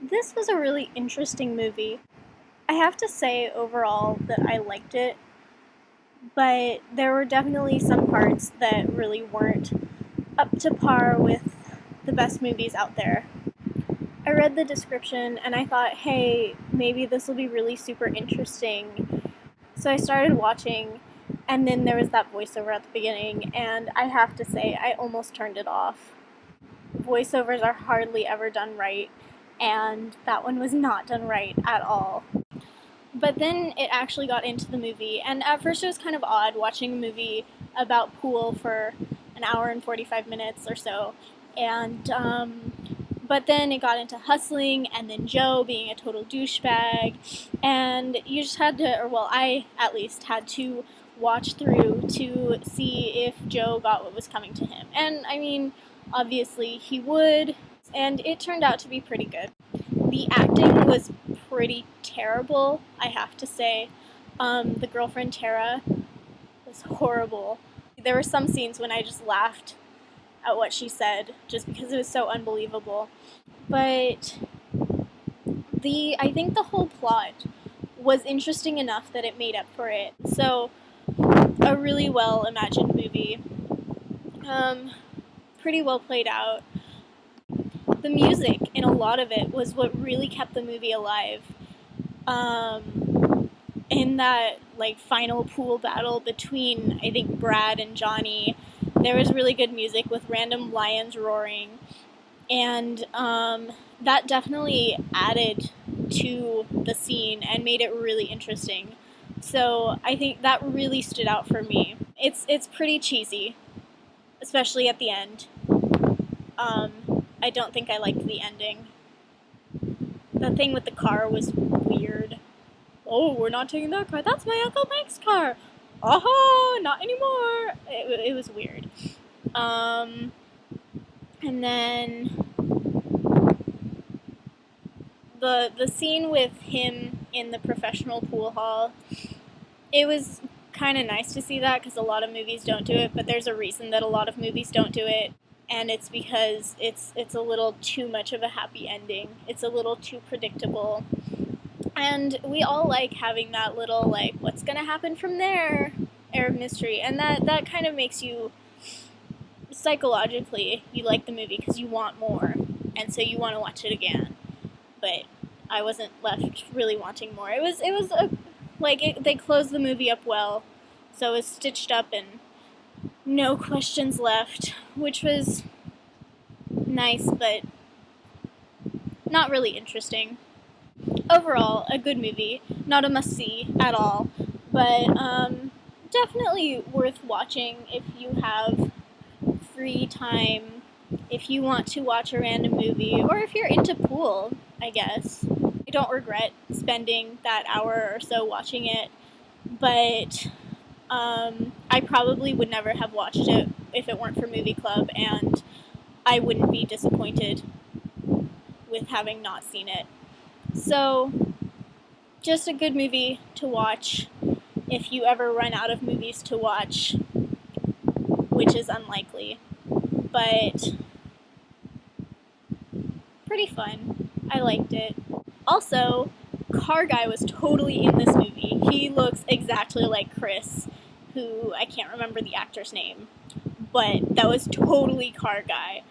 This was a really interesting movie. I have to say, overall, that I liked it, but there were definitely some parts that really weren't up to par with the best movies out there. I read the description and I thought, hey, maybe this will be really super interesting. So I started watching, and then there was that voiceover at the beginning, and I have to say, I almost turned it off. Voiceovers are hardly ever done right, and that one was not done right at all. But then it actually got into the movie, and at first it was kind of odd watching a movie about pool for an hour and 45 minutes or so, and but then it got into hustling, and then Joe being a total douchebag, and you just had to, or well, I at least had to watch through to see if Joe got what was coming to him. And I mean, obviously he would, and it turned out to be pretty good. The acting was pretty terrible, I have to say. The girlfriend, Tara, was horrible. There were some scenes when I just laughed at what she said, just because it was so unbelievable. But I think the whole plot was interesting enough that it made up for it. So, a really well imagined movie. Pretty well played out. The music in a lot of it was what really kept the movie alive. In that final pool battle between, I think, Brad and Johnny, there was really good music with random lions roaring, and that definitely added to the scene and made it really interesting. So I think that really stood out for me. It's pretty cheesy, especially at the end. I don't think I liked the ending. The thing with the car was weird. Oh, we're not taking that car. That's my Uncle Mike's car. Oh, not anymore. It was weird. And then the scene with him in the professional pool hall, it was kind of nice to see that, because a lot of movies don't do it, but there's a reason that a lot of movies don't do it, and it's because it's a little too much of a happy ending. It's a little too predictable. And we all like having that little, what's gonna happen from there air of mystery, and that kind of makes you, psychologically, you like the movie because you want more, and so you want to watch it again. But I wasn't left really wanting more. It was they closed the movie up well, so it was stitched up and no questions left, which was nice, but not really interesting. Overall, a good movie, not a must-see at all, but definitely worth watching if you have free time, if you want to watch a random movie, or if you're into pool, I guess. I don't regret spending that hour or so watching it, but I probably would never have watched it if it weren't for Movie Club, and I wouldn't be disappointed with having not seen it. So, just a good movie to watch if you ever run out of movies to watch, which is unlikely, but pretty fun. I liked it. Also, Car Guy was totally in this movie. He looks exactly like Chris, who I can't remember the actor's name, but that was totally Car Guy.